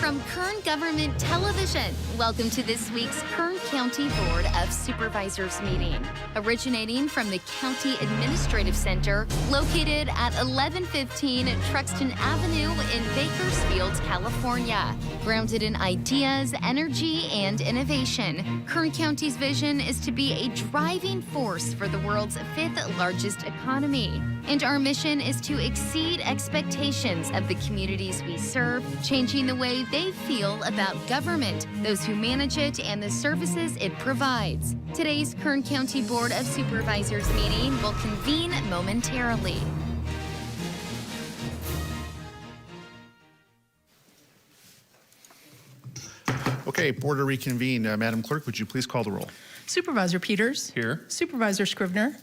From Kern Government Television, welcome to this week's Kern County Board of Supervisors meeting. Originating from the County Administrative Center, located at 1115 Truxton Avenue in Bakersfield, California. Grounded in ideas, energy, and innovation, Kern County's vision is to be a driving force for the world's fifth largest economy. And our mission is to exceed expectations of the communities we serve, changing the way they feel about government, those who manage it, and the services it provides. Today's Kern County Board of Supervisors meeting will convene momentarily. Okay, board to reconvene. Madam Clerk, would you please call the roll? Supervisor Peters. Here. Supervisor Scrivener.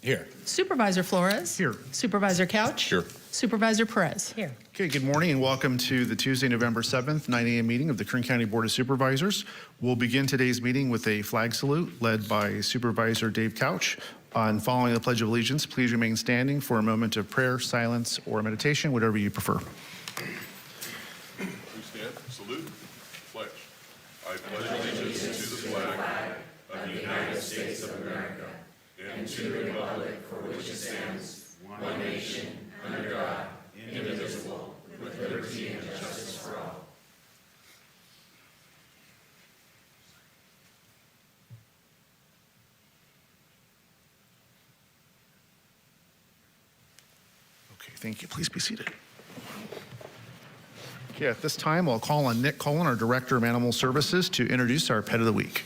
Here. Supervisor Flores. Here. Supervisor Couch. Here. Supervisor Perez. Here. Okay, good morning and welcome to the Tuesday, November 7th, 9 a.m. meeting of the Kern County Board of Supervisors. We'll begin today's meeting with a flag salute led by Supervisor Dave Couch. On following the Pledge of Allegiance, please remain standing for a moment of prayer, silence, or meditation, whatever you prefer. Please stand, salute, pledge. I pledge allegiance to the flag of the United States of America and to the republic for which it stands, one nation, under God, indivisible, with liberty and justice for all. Okay, thank you. Please be seated. Okay, at this time, I'll call on Nick Cullen, our Director of Animal Services, to introduce our Pet of the Week.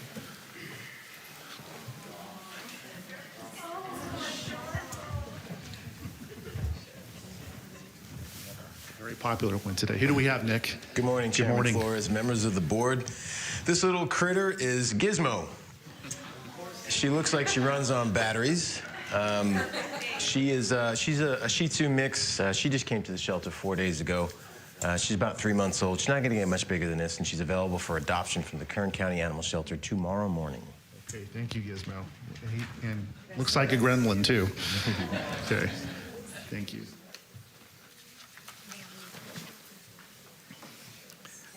Very popular one today. Who do we have, Nick? Good morning, Chairman morning. Flores, members of the board. This little critter is Gizmo. She looks like she runs on batteries. She's a Shih Tzu mix. She just came to the shelter 4 days ago. She's about 3 months old. She's not going to get much bigger than this, and she's available for adoption from the Kern County Animal Shelter tomorrow morning. Okay, thank you, Gizmo. And looks like a gremlin, too. Okay, thank you.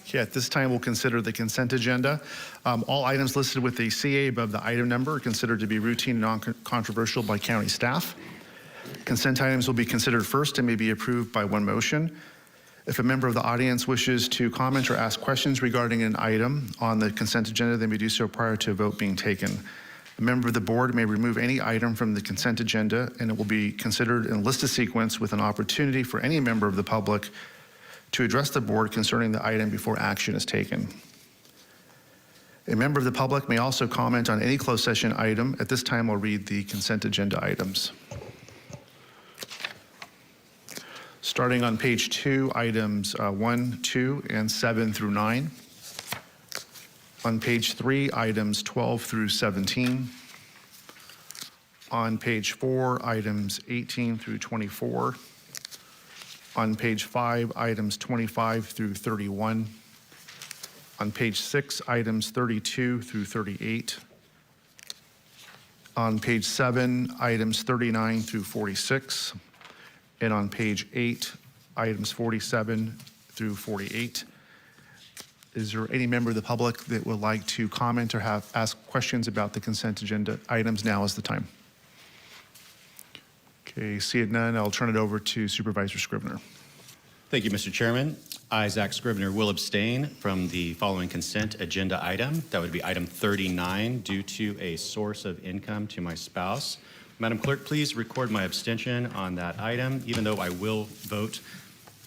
Okay, at this time, we'll consider the consent agenda. All items listed with a CA above the item number are considered to be routine and non-controversial by county staff. Consent items will be considered first and may be approved by one motion. If a member of the audience wishes to comment or ask questions regarding an item on the consent agenda, they may do so prior to a vote being taken. A member of the board may remove any item from the consent agenda, and it will be considered in listed sequence with an opportunity for any member of the public to address the board concerning the item before action is taken. A member of the public may also comment on any closed session item. At this time, I'll read the consent agenda items. Starting on page 2, items 1, 2, and 7 through 9. On page 3, items 12 through 17. On page 4, items 18 through 24. On page 5, items 25 through 31. On page 6, items 32 through 38. On page 7, items 39 through 46. And on page 8, items 47 through 48. Is there any member of the public that would like to comment or ask questions about the consent agenda items? Now is the time. Okay, seeing none, I'll turn it over to Supervisor Scrivener. Thank you, Mr. Chairman. I, Zach Scrivener, will abstain from the following consent agenda item. That would be item 39, due to a source of income to my spouse. Madam Clerk, please record my abstention on that item, even though I will vote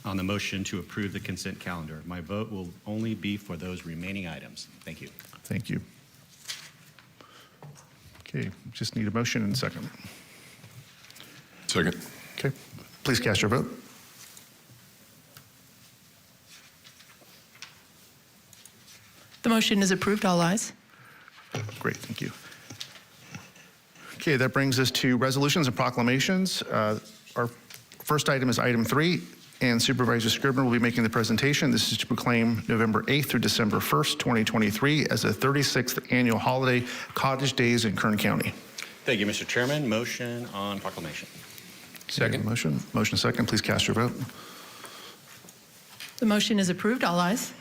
on the motion to approve the consent calendar. My vote will only be for those remaining items. Thank you. Thank you. Okay, just need a motion and a second. Second. Okay, please cast your vote. The motion is approved. All ayes. Great, thank you. Okay, that brings us to resolutions and proclamations. Our first item is item 3, and Supervisor Scribner will be making the presentation. This is to proclaim November 8th through December 1st, 2023 as the 36th annual holiday Cottage Days in Kern County. Thank you, Mr. Chairman. Motion on proclamation. Second. Motion second. Please cast your vote. The motion is approved. All ayes.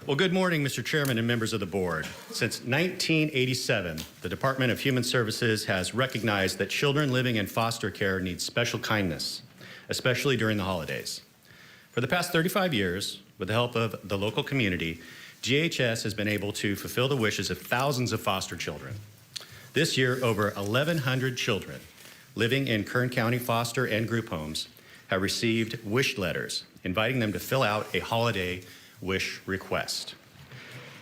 Well, good morning, Mr. Chairman and members of the board. Since 1987, the Department of Human Services has recognized that children living in foster care need special kindness, especially during the holidays. For the past 35 years, with the help of the local community, DHS has been able to fulfill the wishes of thousands of foster children. This year, over 1,100 children living in Kern County foster and group homes have received wish letters inviting them to fill out a holiday wish request.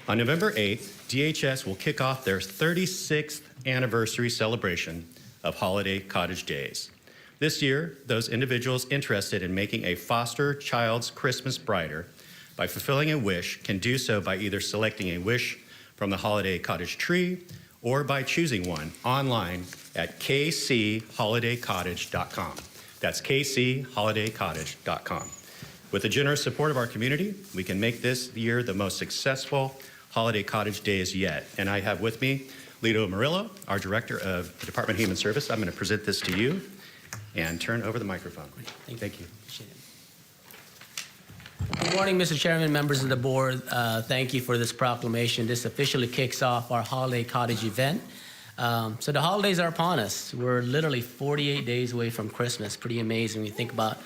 On November 8th, DHS will kick off their 36th anniversary celebration of Holiday Cottage Days. This year, those individuals interested in making a foster child's Christmas brighter by fulfilling a wish can do so by either selecting a wish from the Holiday Cottage tree or by choosing one online at kcholidaycottage.com. That's kcholidaycottage.com. With the generous support of our community, we can make this year the most successful Holiday Cottage Days yet. And I have with me Lito Murillo, our Director of the Department of Human Service. I'm going to present this to you and turn over the microphone. Thank you. Appreciate it. Good morning, Mr. Chairman, members of the board. Thank you for this proclamation. This officially kicks off our Holiday Cottage event. So the holidays are upon us. We're literally 48 days away from Christmas. Pretty amazing when you think about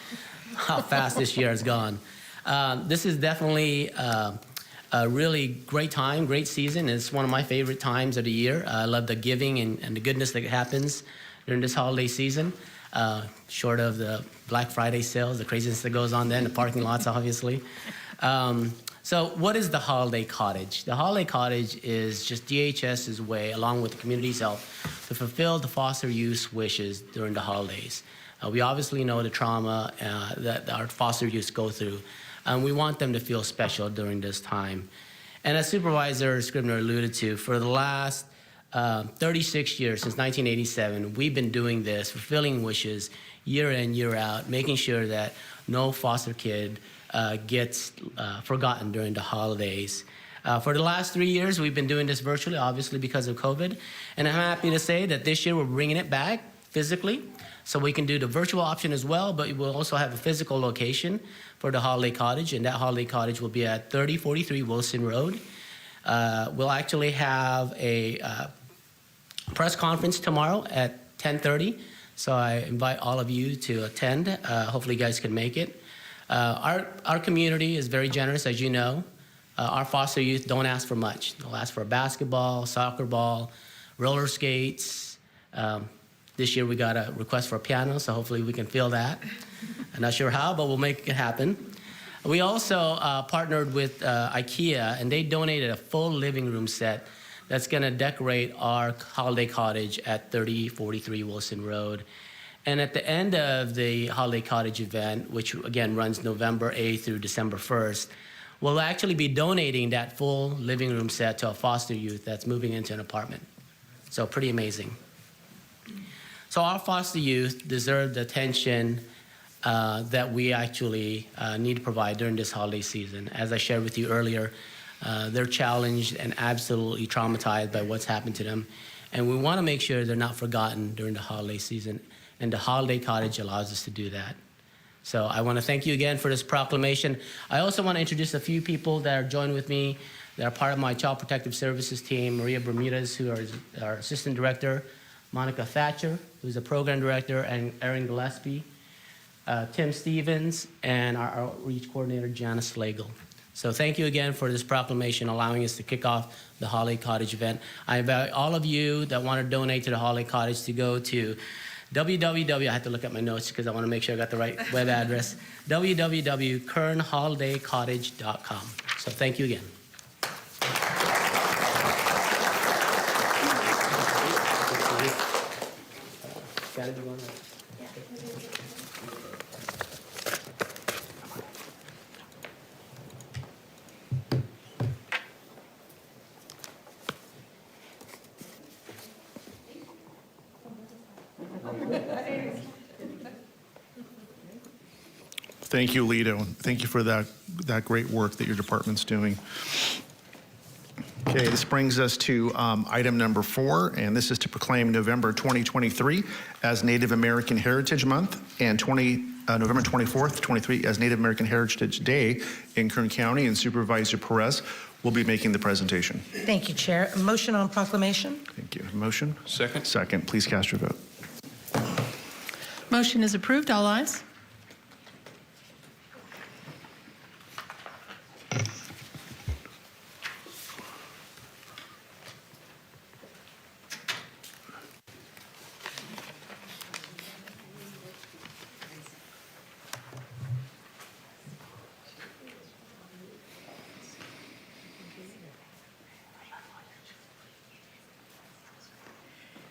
how fast this year has gone. This is definitely a really great time, great season. It's one of my favorite times of the year. I love the giving and the goodness that happens during this holiday season, short of the Black Friday sales, the craziness that goes on there in the parking lots, obviously. So what is the Holiday Cottage? The Holiday Cottage is just DHS's way, along with the community's help, to fulfill the foster youth wishes during the holidays. We obviously know the trauma that our foster youth go through, and we want them to feel special during this time. And as Supervisor Scribner alluded to, for the last 36 years, since 1987, we've been doing this, fulfilling wishes year in, year out, making sure that no foster kid gets forgotten during the holidays. For the last 3 years, we've been doing this virtually, obviously because of COVID. And I'm happy to say that this year we're bringing it back physically. So we can do the virtual option as well, but we'll also have a physical location for the Holiday Cottage, and that Holiday Cottage will be at 3043 Wilson Road. We'll actually have a press conference tomorrow at 10:30, so I invite all of you to attend. Hopefully you guys can make it. Our community is very generous, as you know. Our foster youth don't ask for much. They'll ask for a basketball, soccer ball, roller skates. This year we got a request for a piano, so hopefully we can fill that. I'm not sure how, but we'll make it happen. We also partnered with IKEA, and they donated a full living room set that's going to decorate our Holiday Cottage at 3043 Wilson Road. And at the end of the Holiday Cottage event, which again runs November 8th through December 1st, we'll actually be donating that full living room set to a foster youth that's moving into an apartment. So pretty amazing. So our foster youth deserve the attention that we actually need to provide during this holiday season. As I shared with you earlier, they're challenged and absolutely traumatized by what's happened to them. And we want to make sure they're not forgotten during the holiday season. And the Holiday Cottage allows us to do that. So I want to thank you again for this proclamation. I also want to introduce a few people that are joined with me that are part of my Child Protective Services team. Maria Bermudez, who is our Assistant Director, Monica Thatcher, who's a Program Director, and Erin Gillespie, Tim Stevens, and our Outreach Coordinator, Janice Slagle. So thank you again for this proclamation, allowing us to kick off the Holiday Cottage event. I invite all of you that want to donate to the Holiday Cottage to go to I had to look at my notes because I want to make sure I got the right web address, www.kernholidaycottage.com. So thank you again. Thank you, Lito. Thank you for that great work that your department's doing. Okay, this brings us to item number 4, and this is to proclaim November 2023 as Native American Heritage Month and November 24th, 23 as Native American Heritage Day in Kern County, and Supervisor Perez will be making the presentation. Thank you, Chair. A motion on proclamation? Thank you. Motion? Second. Second. Please cast your vote. Motion is approved. All ayes.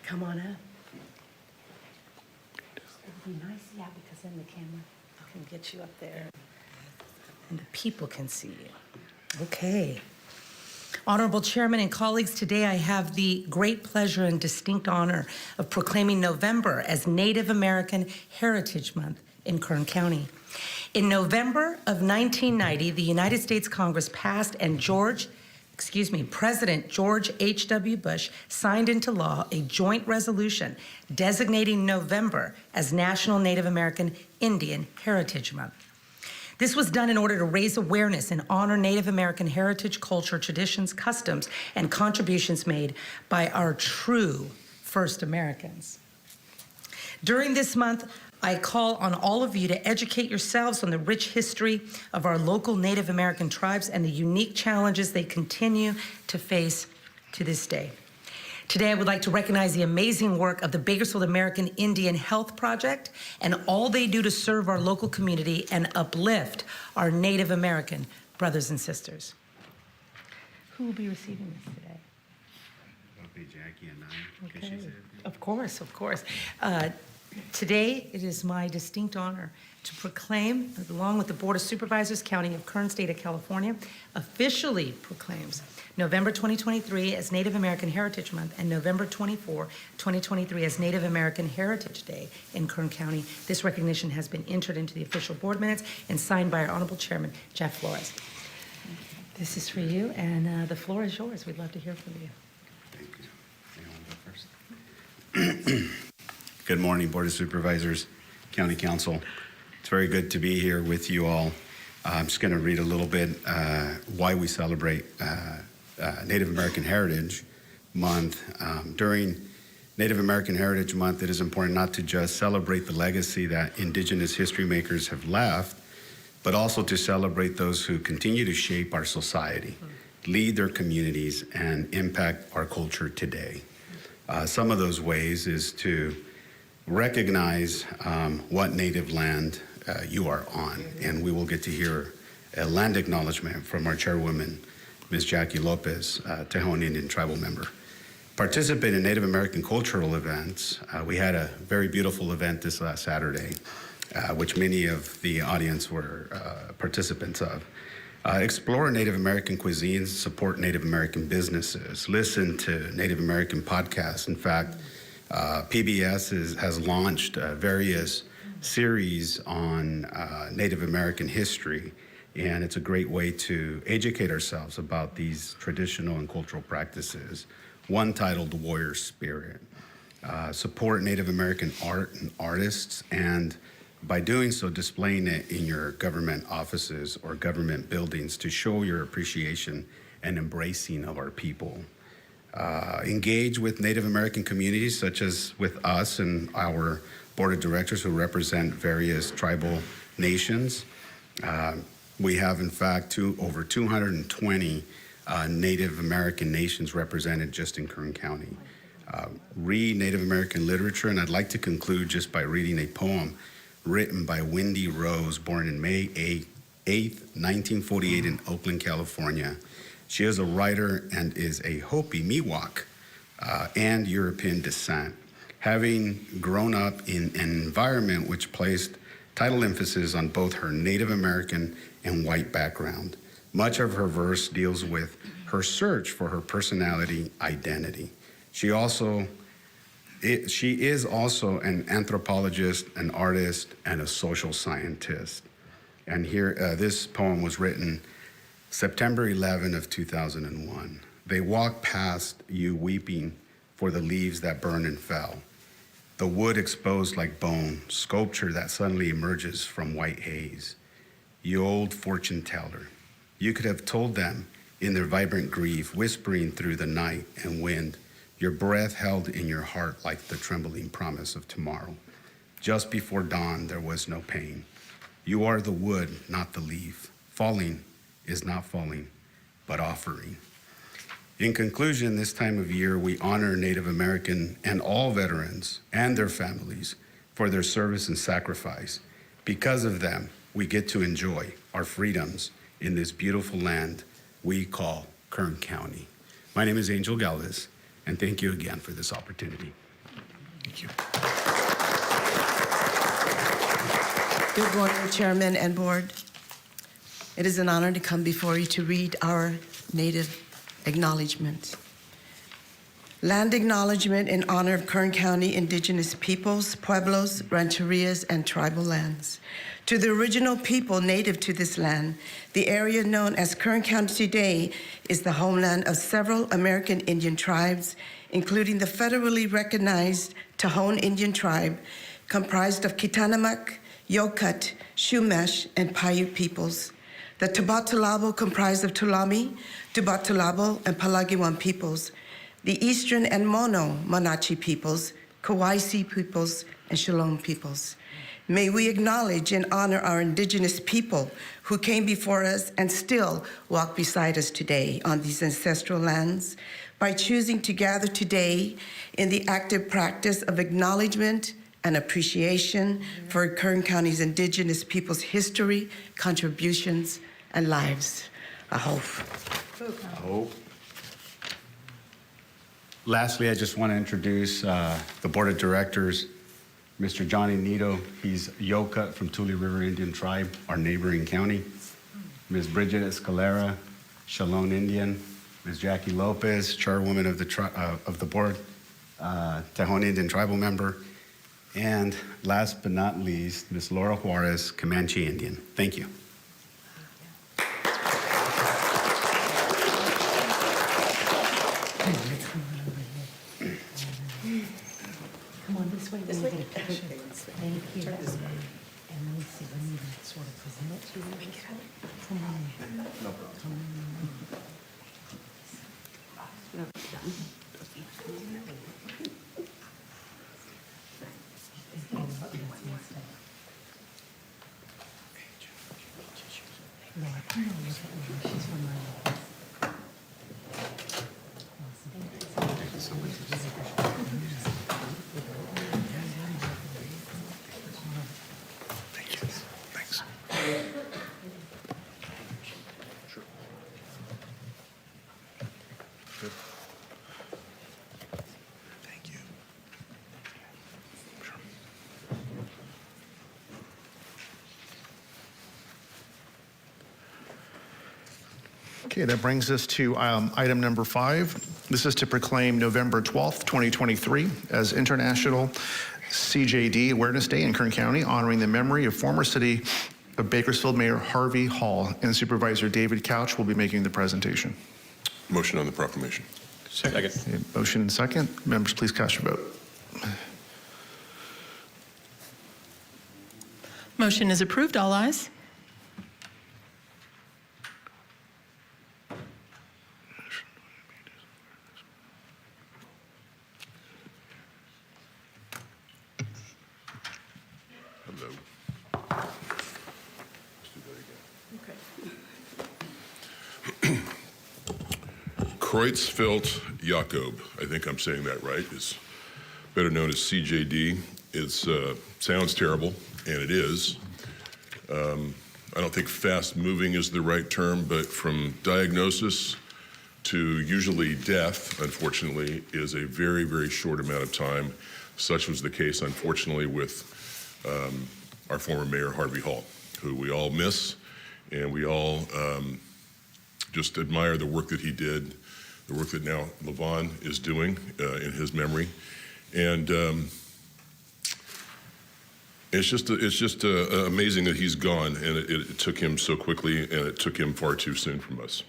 Come on up. It'll be nice, yeah, because then the camera can get you up there and the people can see you. Okay. Honorable Chairman and colleagues, today I have the great pleasure and distinct honor of proclaiming November as Native American Heritage Month in Kern County. In November of 1990, the United States Congress passed and President George H.W. Bush signed into law a joint resolution designating November as National Native American Indian Heritage Month. This was done in order to raise awareness and honor Native American heritage, culture, traditions, customs, and contributions made by our true First Americans. During this month, I call on all of you to educate yourselves on the rich history of our local Native American tribes and the unique challenges they continue to face to this day. Today, I would like to recognize the amazing work of the Bakersfield American Indian Health Project and all they do to serve our local community and uplift our Native American brothers and sisters. Who will be receiving this today? It'll be Jackie and I, because Okay. she said. Of course, of course. Today, it is my distinct honor to proclaim, along with the Board of Supervisors, County of Kern, State of California, officially proclaims November 2023 as Native American Heritage Month and November 24, 2023 as Native American Heritage Day in Kern County. This recognition has been entered into the official board minutes and signed by our Honorable Chairman, Jeff Flores. This is for you, and the floor is yours. We'd love to hear from you. Thank you. You want to go first? Good morning, Board of Supervisors, County Council. It's very good to be here with you all. I'm just going to read a little bit why we celebrate Native American Heritage Month. During Native American Heritage Month, it is important not to just celebrate the legacy that Indigenous history makers have left, but also to celebrate those who continue to shape our society, lead their communities, and impact our culture today. Some of those ways is to recognize what native land you are on, and we will get to hear a land acknowledgement from our chairwoman, Ms. Jackie Lopez, Tejon Indian tribal member. Participate in Native American cultural events. We had a very beautiful event this last Saturday, which many of the audience were participants of. Explore Native American cuisines, support Native American businesses, listen to Native American podcasts. In fact, PBS has launched various series on Native American history, and it's a great way to educate ourselves about these traditional and cultural practices. One titled Warrior Spirit. Support Native American art and artists, and by doing so, displaying it in your government offices or government buildings to show your appreciation and embracing of our people. Engage with Native American communities, such as with us and our board of directors who represent various tribal nations. We have, in fact, over 220 Native American nations represented just in Kern County. read Native American literature, and I'd like to conclude just by reading a poem written by Wendy Rose, born in May 8th, 1948 in Oakland, California. She is a writer and is a Hopi Miwok and European descent, having grown up in an environment which placed title emphasis on both her Native American and white background. Much of her verse deals with her search for her personality identity. She is also an anthropologist, an artist, and a social scientist. And here, this poem was written September 11 of 2001. They walk past you weeping for the leaves that burned and fell. The wood exposed like bone, sculpture that suddenly emerges from white haze. You old fortune teller, you could have told them in their vibrant grief, whispering through the night and wind, your breath held in your heart like the trembling promise of tomorrow. Just before dawn, there was no pain. You are the wood, not the leaf. Falling is not falling, but offering. In conclusion, this time of year, we honor Native American and all veterans and their families for their service and sacrifice. Because of them, we get to enjoy our freedoms in this beautiful land we call Kern County. My name is Angel Galvez, and thank you again for this opportunity. Thank you. Good morning, Chairman and Board. It is an honor to come before you to read our Native acknowledgement. Land acknowledgement in honor of Kern County Indigenous peoples, pueblos, rancherias, and tribal lands. To the original people native to this land, the area known as Kern County today is the homeland of several American Indian tribes, including the federally recognized Tohono Indian tribe, comprised of Kitanamak, Yokut, Shumash, and Paiute peoples. The Tabatalabo comprised of Tulami, Tubatalabo, and Palagiwan peoples. The Eastern and Mono Manachi peoples, Kawaisi peoples, and Shalom peoples. May we acknowledge and honor our indigenous people who came before us and still walk beside us today on these ancestral lands by choosing to gather today in the active practice of acknowledgement and appreciation for Kern County's indigenous people's history, contributions, and lives. I hope. Lastly, I just want to introduce the Board of Directors, Mr. Johnny Nito. He's Yokut from Tule River Indian Tribe, our neighboring county. Ms. Bridget Escalera, Shalom Indian. Ms. Jackie Lopez, chairwoman of the board, Tohono Indian tribal member. And last but not least, Ms. Laura Juarez, Comanche Indian. Thank you. Come on, this way. This way. Thank you. And let me see, let me sort of present it to you. Come on. Come Laura, come on, look at Laura. She's from my office. Thank you. Thanks. Sure. Good. Thank you. Sure. Okay, that brings us to item number 5. This is to proclaim November 12th, 2023 as International CJD Awareness Day in Kern County, honoring the memory of former City of Bakersfield Mayor Harvey Hall, and Supervisor David Couch will be making the presentation. Motion on the proclamation. Second. Okay, motion and second. Members, please cast your vote. Motion is approved. All ayes. Hello. Let's do that again. Kreutzfeldt Jacob, I think I'm saying that right, is better known as CJD. It sounds terrible, and it is. I don't think fast moving is the right term, but from diagnosis to usually death, unfortunately, is a very, very short amount of time. Such was the case, unfortunately, with our former mayor, Harvey Hall, who we all miss, and we all just admire the work that he did, the work that now Levon is doing in his memory. And it's just amazing that he's gone, and it took him so quickly, and it took him far too soon from us.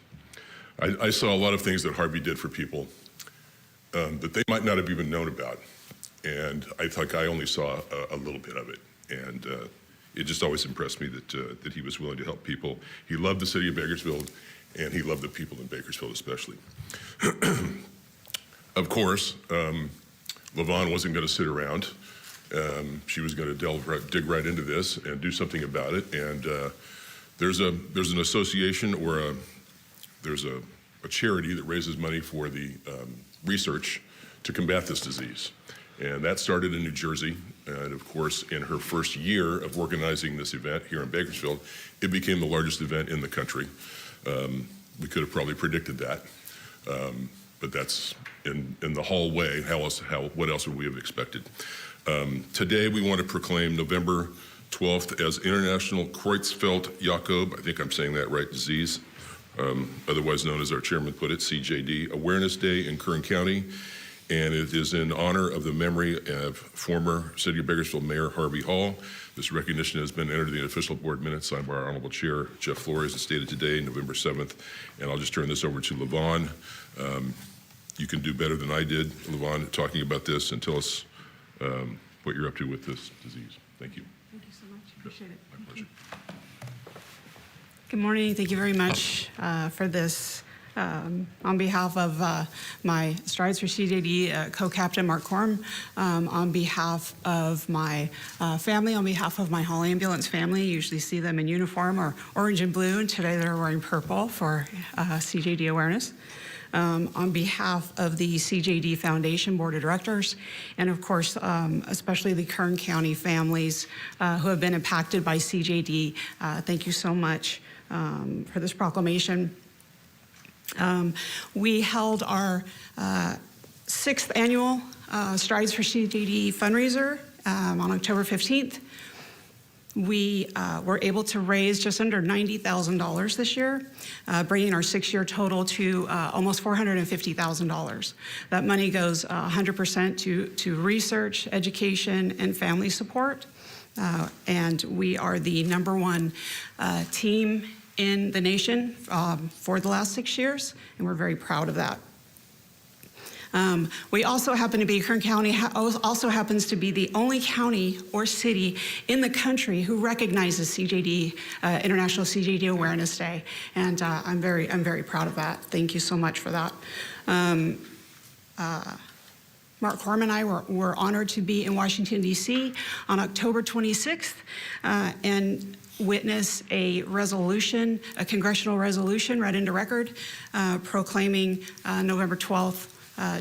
I saw a lot of things that Harvey did for people that they might not have even known about, and I think I only saw a little bit of it, and it just always impressed me that he was willing to help people. He loved the city of Bakersfield, and he loved the people in Bakersfield especially. Of course, Levon wasn't going to sit around. She was going to dig right into this and do something about it. And there's an association or there's a charity that raises money for the research to combat this disease. And that started in New Jersey. And of course, in her first year of organizing this event here in Bakersfield, it became the largest event in the country. We could have probably predicted that. But that's in the hallway. What else would we have expected? Today, we want to proclaim November 12th as International Creutzfeldt-Jakob, I think I'm saying that right, disease, otherwise known as our chairman put it, CJD, Awareness Day in Kern County. And it is in honor of the memory of former City of Bakersfield Mayor Harvey Hall. This recognition has been entered in the official board minutes signed by our Honorable Chair, Jeff Flores, as stated today, November 7th. And I'll just turn this over to Levon. You can do better than I did, Levon, talking about this, and tell us what you're up to with this disease. Thank you. Thank you so much. Appreciate it. My pleasure. Good morning. Thank you very much for this. On behalf of my Strides for CJD co-captain, Mark Korm, on behalf of my family, on behalf of my Hall Ambulance family, you usually see them in uniform or orange and blue, and today they're wearing purple for CJD awareness. On behalf of the CJD Foundation Board of Directors, and of course, especially the Kern County families who have been impacted by CJD, thank you so much for this proclamation. We held our 6th annual Strides for CJD fundraiser on October 15th. We were able to raise just under $90,000 this year, bringing our 6-year total to almost $450,000. That money goes 100% to research, education, and family support. And we are the #1 team in the nation for the last 6 years, and we're very proud of that. We also happen to be, Kern County also happens to be the only county or city in the country who recognizes CJD, International CJD Awareness Day, and I'm very proud of that. Thank you so much for that. Mark Korm and I were honored to be in Washington, D.C. on October 26th, and witness a resolution, a congressional resolution read into record, proclaiming November 12th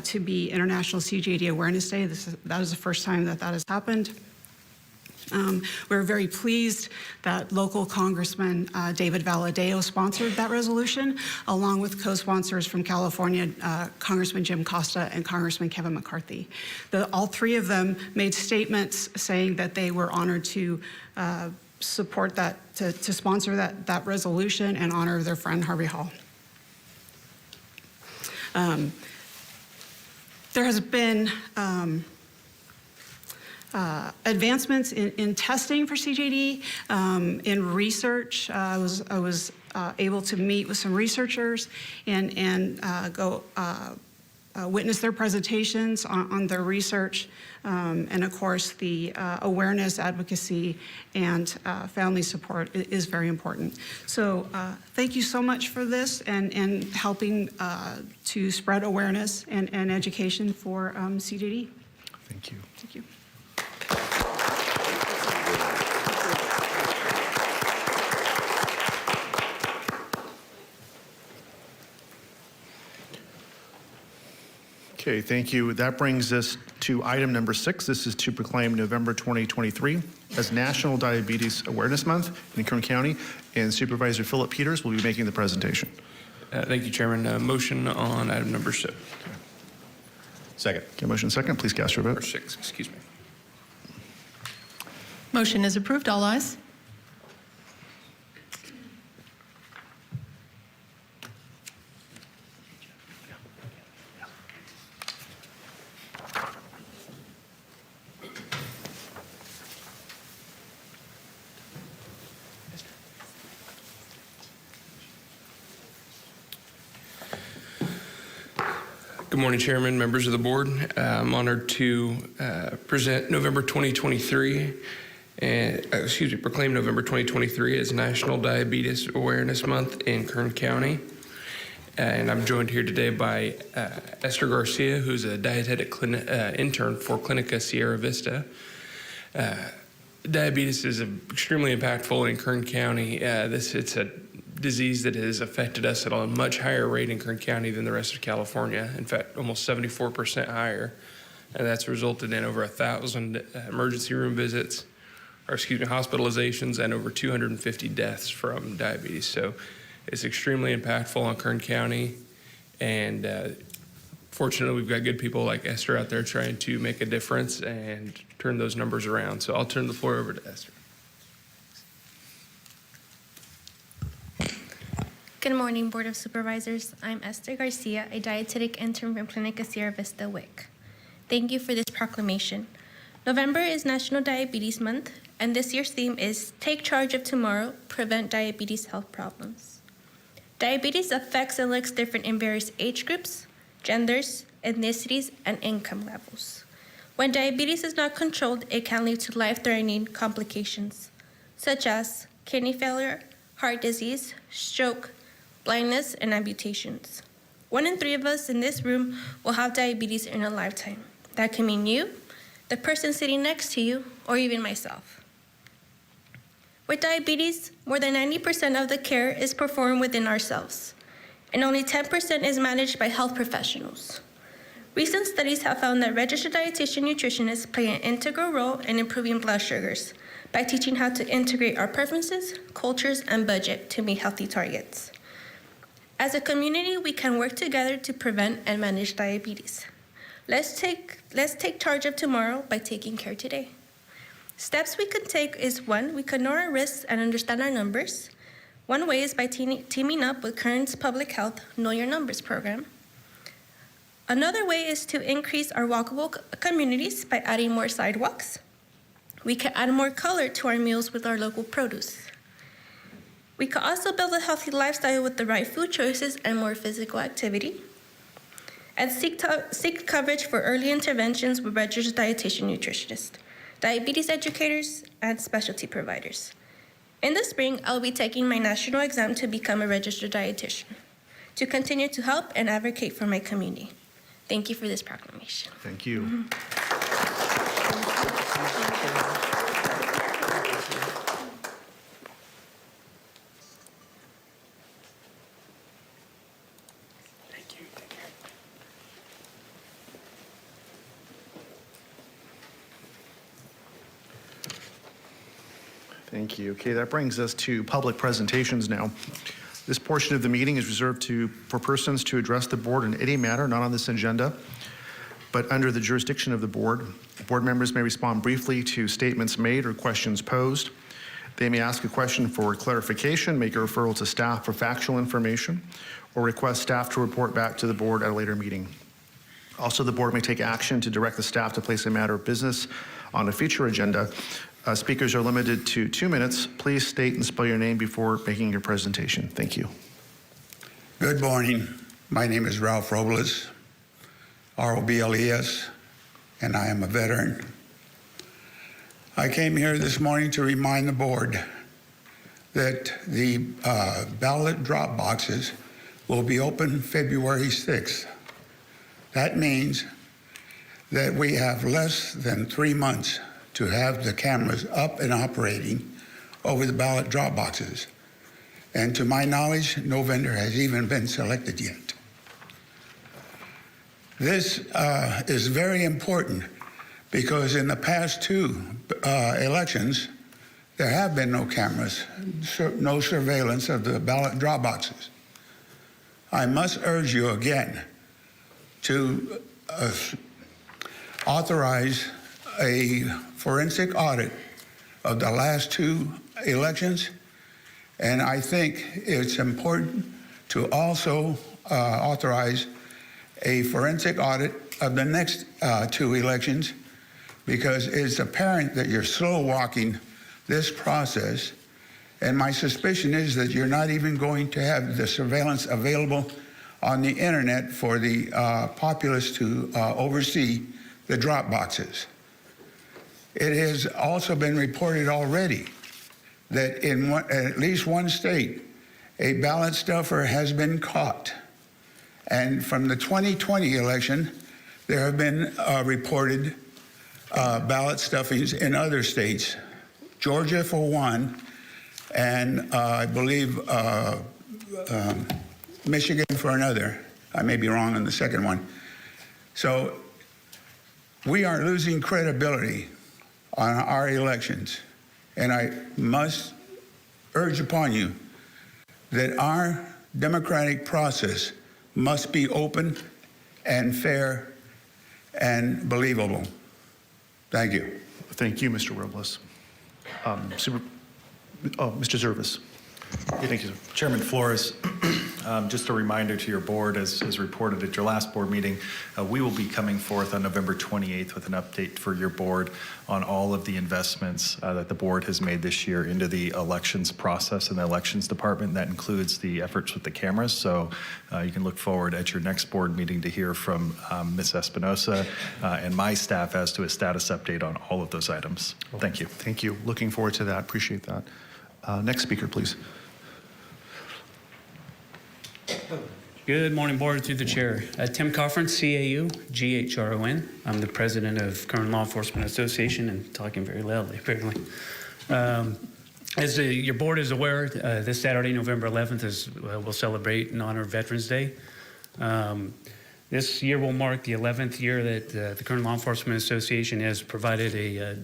to be International CJD Awareness Day. That is the first time that has happened. We're very pleased that local Congressman David Valadao sponsored that resolution, along with co-sponsors from California, Congressman Jim Costa and Congressman Kevin McCarthy. All three of them made statements saying that they were honored to support that, to sponsor that resolution and honor their friend Harvey Hall. There has been advancements in testing for CJD, in research. I was able to meet with some researchers and go witness their presentations on their research, and of course the awareness, advocacy, and family support is very important. So thank you so much for this and helping to spread awareness and education for CJD. Thank you. Thank you. Okay, thank you. That brings us to item number 6. This is to proclaim November 2023 as National Diabetes Awareness Month in Kern County, and Supervisor Philip Peters will be making the presentation. Thank you, Chairman. Motion on item number 6. Second. Okay, motion second. Please cast your Or vote. 6, excuse me. Motion is approved. All ayes. Good morning, Chairman, members of the board. I'm honored to present November 2023, proclaim November 2023 as National Diabetes Awareness Month in Kern County. And I'm joined here today by Esther Garcia, who's a dietetic intern for Clinica Sierra Vista. Diabetes is extremely impactful in Kern County. It's a disease that has affected us at a much higher rate in Kern County than the rest of California. In fact, almost 74% higher. And that's resulted in over 1,000 emergency room visits, hospitalizations, and over 250 deaths from diabetes. So it's extremely impactful on Kern County. And fortunately, we've got good people like Esther out there trying to make a difference and turn those numbers around. So I'll turn the floor over to Esther. Good morning, Board of Supervisors. I'm Esther Garcia, a dietetic intern from Clinica Sierra Vista WIC. Thank you for this proclamation. November is National Diabetes Month, and this year's theme is Take Charge of Tomorrow, Prevent Diabetes Health Problems. Diabetes affects and looks different in various age groups, genders, ethnicities, and income levels. When diabetes is not controlled, it can lead to life-threatening complications, such as kidney failure, heart disease, stroke, blindness, and amputations. 1 in 3 of us in this room will have diabetes in a lifetime. That can mean you, the person sitting next to you, or even myself. With diabetes, more than 90% of the care is performed within ourselves, and only 10% is managed by health professionals. Recent studies have found that registered dietitian nutritionists play an integral role in improving blood sugars by teaching how to integrate our preferences, cultures, and budget to meet healthy targets. As a community, we can work together to prevent and manage diabetes. Let's take charge of tomorrow by taking care today. Steps we can take is 1, we can know our risks and understand our numbers. One way is by teaming up with Kern's Public Health Know Your Numbers program. Another way is to increase our walkable communities by adding more sidewalks. We can add more color to our meals with our local produce. We can also build a healthy lifestyle with the right food choices and more physical activity. And seek coverage for early interventions with registered dietitian nutritionists, diabetes educators, and specialty providers. In the spring, I'll be taking my national exam to become a registered dietitian, to continue to help and advocate for my community. Thank you for this proclamation. Thank you. Thank you. Okay, that brings us to public presentations now. This portion of the meeting is reserved for persons to address the board in any matter not on this agenda, but under the jurisdiction of the board. Board members may respond briefly to statements made or questions posed. They may ask a question for clarification, make a referral to staff for factual information, or request staff to report back to the board at a later meeting. Also, the board may take action to direct the staff to place a matter of business on a future agenda. Speakers are limited to 2 minutes. Please state and spell your name before making your presentation. Thank you. Good morning. My name is Ralph Robles, R-O-B-L-E-S, and I am a veteran. I came here this morning to remind the board that the ballot drop boxes will be open February 6th. That means that we have less than 3 months to have the cameras up and operating over the ballot drop boxes. And to my knowledge, no vendor has even been selected yet. This is very important because in the past two elections, there have been no cameras, no surveillance of the ballot drop boxes. I must urge you again to authorize a forensic audit of the last two elections, and I think it's important to also authorize a forensic audit of the next two elections, because it's apparent that you're slow walking this process, and my suspicion is that you're not even going to have the surveillance available on the internet for the populace to oversee the drop boxes. It has also been reported already that in at least one state, a ballot stuffer has been caught. And from the 2020 election, there have been reported ballot stuffings in other states, Georgia for one, and I believe Michigan for another. I may be wrong on the second one. So we are losing credibility on our elections, and I must urge upon you that our democratic process must be open and fair and believable. Thank you. Thank you, Mr. Robles. Mr. Zervis. Thank you, sir. Chairman Flores, just a reminder to your board, as reported at your last board meeting, we will be coming forth on November 28th with an update for your board on all of the investments that the board has made this year into the elections process and the elections department. That includes the efforts with the cameras. So you can look forward at your next board meeting to hear from Ms. Espinosa and my staff as to a status update on all of those items. Thank you. Thank you. Looking forward to that. Appreciate that. Next speaker, please. Good morning, board, through the chair. Tim Coffin, CAU, GHRON. I'm the president of Kern Law Enforcement Association and talking very loudly, apparently. As your board is aware, this Saturday, November 11th, we'll celebrate and honor Veterans Day. This year will mark the 11th year that the Kern Law Enforcement Association has provided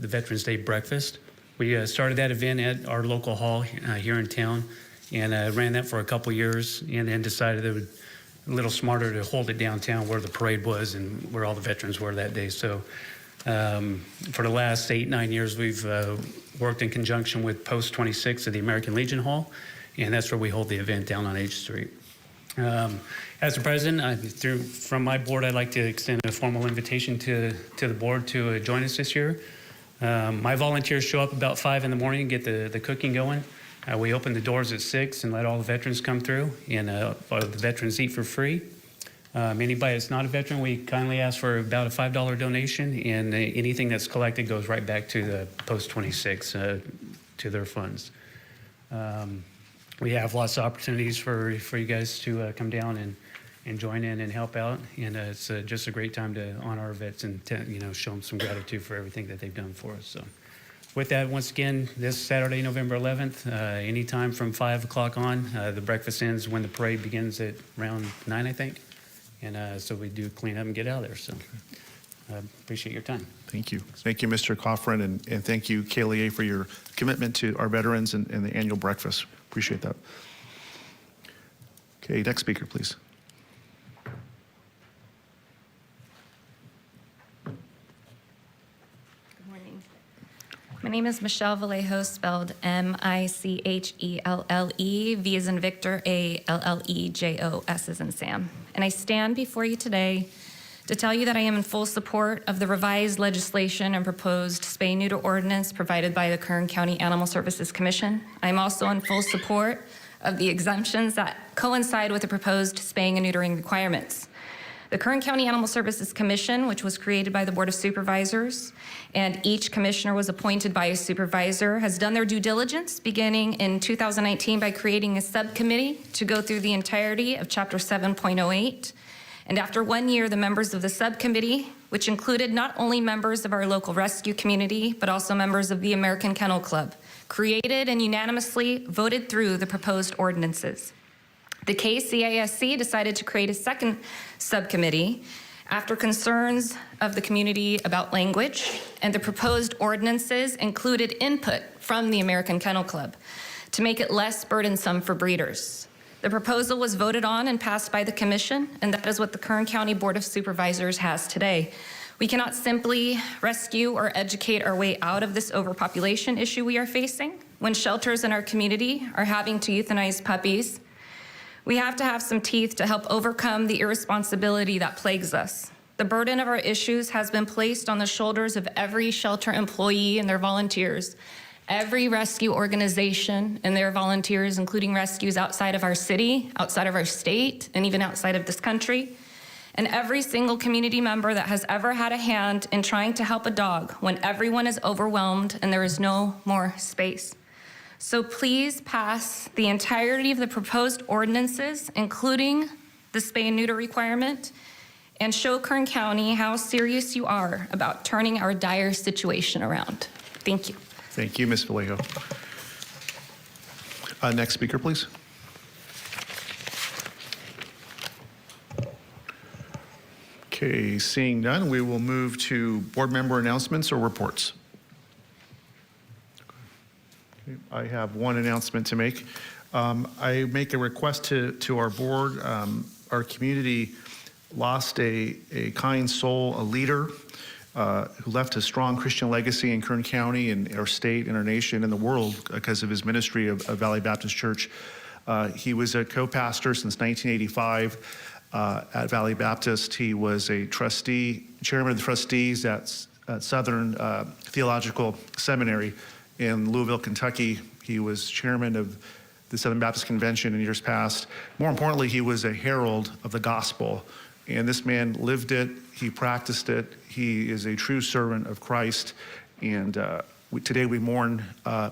the Veterans Day breakfast. We started that event at our local hall here in town, and ran that for a couple years, and then decided it would be a little smarter to hold it downtown where the parade was and where all the veterans were that day. So for the last 8-9 years, we've worked in conjunction with Post 26 of the American Legion Hall, and that's where we hold the event down on H Street. As the president, from my board, I'd like to extend a formal invitation to the board to join us this year. My volunteers show up about 5 in the morning and get the cooking going. We open the doors at 6 and let all the veterans come through, and the veterans eat for free. Anybody that's not a veteran, we kindly ask for about a $5 donation, and anything that's collected goes right back to the Post 26, to their funds. We have lots of opportunities for you guys to come down and join in and help out, and it's just a great time to honor our vets and show them some gratitude for everything that they've done for us. So. With that, once again, this Saturday, November 11th, anytime from 5 o'clock on, the breakfast ends when the parade begins at around 9, I think. And so we do clean up and get out of there. So appreciate your time. Thank you. Thank you, Mr. Coffrin, and thank you, KLEA, for your commitment to our veterans and the annual breakfast. Appreciate that. Okay, next speaker, please. My name is Michelle Vallejo, spelled M-I-C-H-E-L-L-E, V as in Victor, A-L-L-E-J-O-S as in Sam. And I stand before you today to tell you that I am in full support of the revised legislation and proposed spay-neuter ordinance provided by the Kern County Animal Services Commission. I'm also in full support of the exemptions that coincide with the proposed spaying and neutering requirements. The Kern County Animal Services Commission, which was created by the Board of Supervisors, and each commissioner was appointed by a supervisor, has done their due diligence beginning in 2019 by creating a subcommittee to go through the entirety of Chapter 7.08. And after 1 year, the members of the subcommittee, which included not only members of our local rescue community, but also members of the American Kennel Club, created and unanimously voted through the proposed ordinances. The KCASC decided to create a second subcommittee, After concerns of the community about language, and the proposed ordinances included input from the American Kennel Club to make it less burdensome for breeders. The proposal was voted on and passed by the commission, and that is what the Kern County Board of Supervisors has today. We cannot simply rescue or educate our way out of this overpopulation issue we are facing. When shelters in our community are having to euthanize puppies, we have to have some teeth to help overcome the irresponsibility that plagues us. The burden of our issues has been placed on the shoulders of every shelter employee and their volunteers, every rescue organization and their volunteers, including rescues outside of our city, outside of our state, and even outside of this country, and every single community member that has ever had a hand in trying to help a dog when everyone is overwhelmed and there is no more space. So please pass the entirety of the proposed ordinances, including the spay and neuter requirement, and show Kern County how serious you are about turning our dire situation around. Thank you. Thank you, Ms. Vallejo. Next speaker, please. Okay, seeing none, we will move to board member announcements or reports. Okay, I have one announcement to make. I make a request to our board. Our community lost a kind soul, a leader who left a strong Christian legacy in Kern County and our state and our nation and the world because of his ministry of Valley Baptist Church. He was a co-pastor since 1985. At Valley Baptist. He was a trustee, chairman of the trustees at Southern Theological Seminary in Louisville, Kentucky. He was chairman of the Southern Baptist Convention in years past. More importantly, he was a herald of the gospel. And this man lived it, he practiced it. He is a true servant of Christ. And today we mourn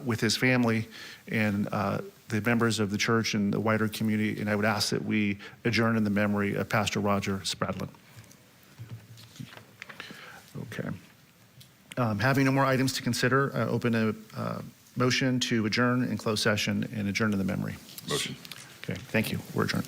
with his family and the members of the church and the wider community, and I would ask that we adjourn in the memory of Pastor Roger Spradlin. Okay. Having no more items to consider, open a motion to adjourn in closed session and adjourn in the memory. Motion. Okay, thank you. We're adjourned.